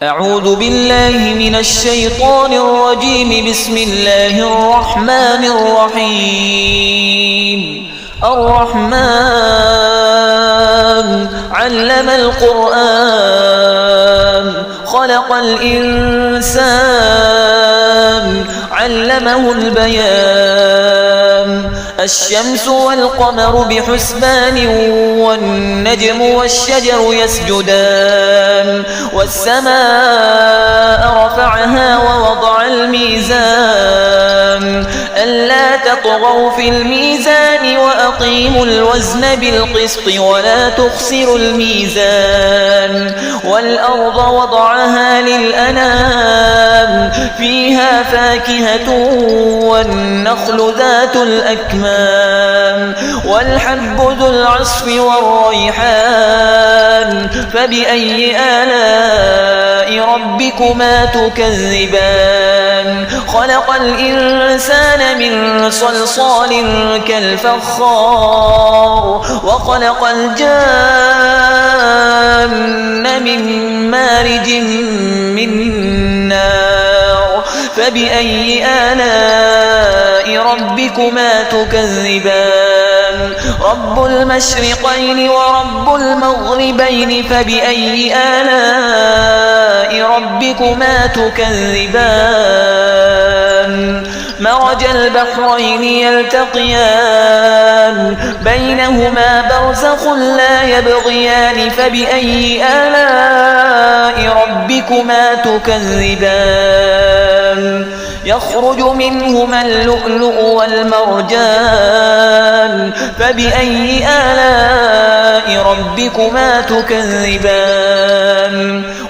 أعوذ بالله من الشيطان الرجيم. بسم الله الرحمن الرحيم. الرحمن علم القرآن خلق الإنسان علمه البيان. الشمس والقمر بحسبان والنجم والشجر يسجدان. والسماء رفعها ووضع الميزان ألا تطغوا في الميزان وأقيموا الوزن بالقسط ولا تخسروا الميزان. والأرض وضعها للأنام فيها فاكهة والنخل ذات الأكمام والحب ذو العصف والريحان. فبأي آلاء ربكما تكذبان؟ خلق الإنسان من صلصال كالفخار وخلق الجان من مارج من نار. فبأي آلاء ربكما تكذبان؟ رب المشرقين ورب المغربين. فبأي آلاء ربكما تكذبان؟ مرج البحرين يلتقيان بينهما برزخ لا يبغيان. فبأي آلاء ربكما تكذبان؟ يخرج منهما اللؤلؤ والمرجان. فبأي آلاء ربكما تكذبان؟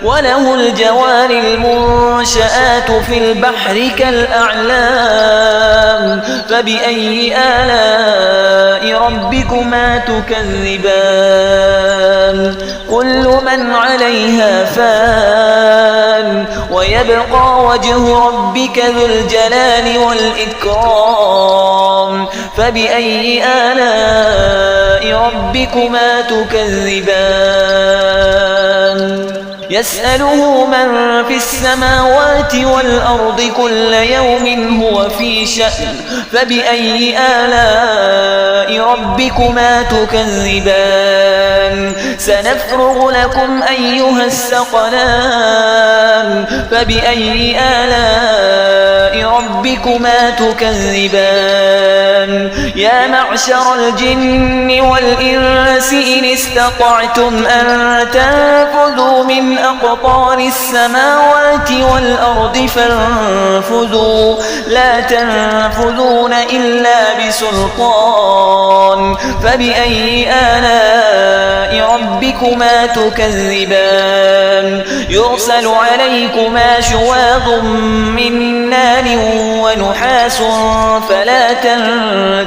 وله الجوار المنشآت في البحر كالأعلام. فبأي آلاء ربكما تكذبان؟ كل من عليها فان ويبقى وجه ربك ذو الجلال والإكرام. فبأي آلاء ربكما تكذبان؟ يسأله من في السماوات والأرض كل يوم هو في شأن. فبأي آلاء ربكما تكذبان؟ سنفرغ لكم أيها الثقلان. فبأي آلاء ربكما تكذبان؟ يا معشر الجن والإنس إن استطعتم أن تنفذوا من أقطار السماوات والأرض فانفذوا لا تنفذون إلا بسلطان. فبأي آلاء ربكما تكذبان؟ يرسل عليكما شواظ من نار ونحاس فلا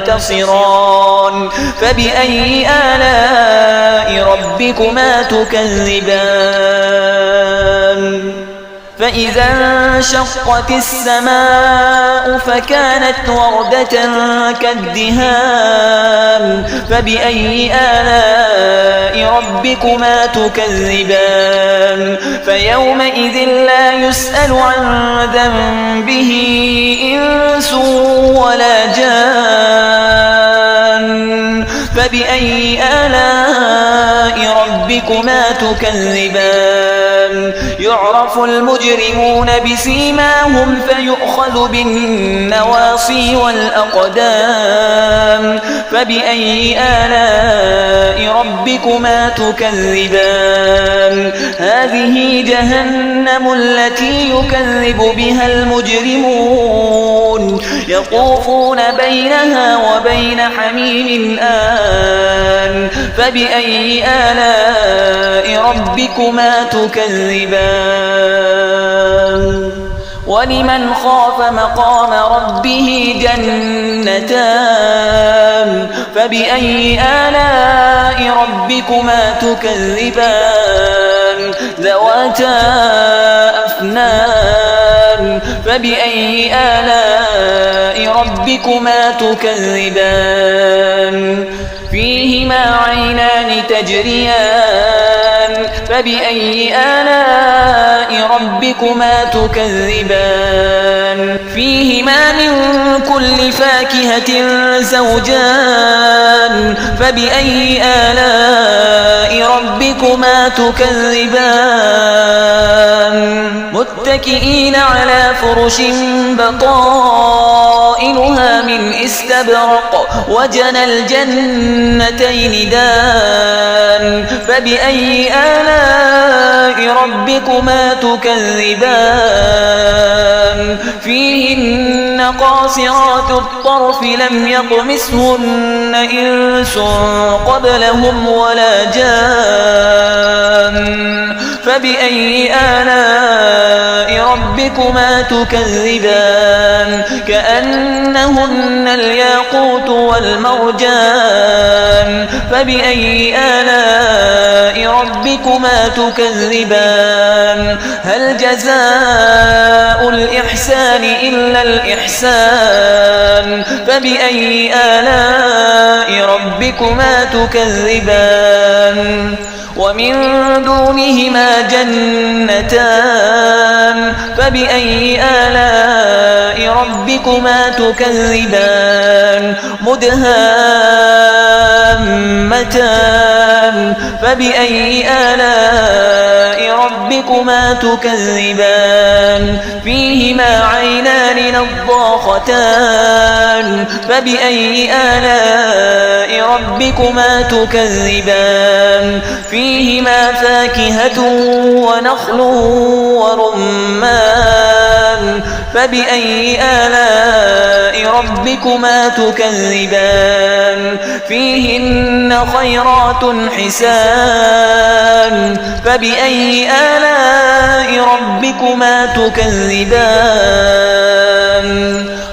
تنتصران. فبأي آلاء ربكما تكذبان؟ فإذا انشقت السماء فكانت وردة كالدهان. فبأي آلاء ربكما تكذبان؟ فيومئذ لا يسأل عن ذنبه إنس ولا جان. فبأي آلاء ربكما تكذبان؟ يعرف المجرمون بسيماهم فيؤخذ بالنواصي والأقدام. فبأي آلاء ربكما تكذبان؟ هذه جهنم التي يكذب بها المجرمون يطوفون بينها وبين حميم آن. فبأي آلاء ربكما تكذبان؟ ولمن خاف مقام ربه جنتان. فبأي آلاء ربكما تكذبان؟ ذواتا أفنان. فبأي آلاء ربكما تكذبان؟ فيهما عينان تجريان فبأي آلاء ربكما تكذبان فيهما من كل فاكهة زوجان فبأي آلاء ربكما تكذبان متكئين على فرش بطائنها من استبرق وجنى الجنتين دان فبأي آلاء ربكما تكذبان فيهن قاصرات الطرف لم يطمثهن إنس قبلهم ولا جان فبأي آلاء ربكما تكذبان كأنهن الياقوت والمرجان فبأي آلاء ربكما تكذبان هل جزاء الإحسان إلا الإحسان فبأي آلاء ربكما تكذبان ومن دونهما جنتان فبأي آلاء ربكما تكذبان مدهامتان فبأي آلاء ربكما تكذبان فيهما عينان نضاختان فبأي آلاء ربكما تكذبان فيهما فاكهة ونخل ورمان فبأي آلاء ربكما تكذبان فيهن خيرات حسان فبأي آلاء ربكما تكذبان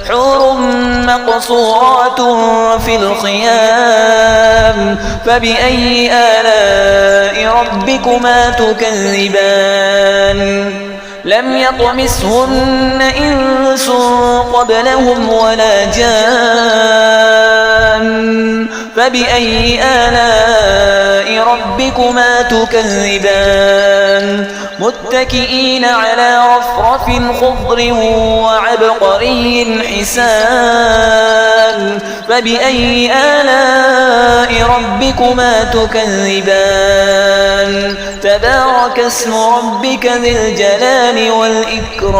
حور مقصورات في الخيام فبأي آلاء ربكما تكذبان لم يطمثهن إنس قبلهم ولا جان فبأي آلاء ربكما تكذبان متكئين على رفرف خضر وعبقري حسان فبأي آلاء ربكما تكذبان تبارك اسم ربك ذي الجلال والإكرام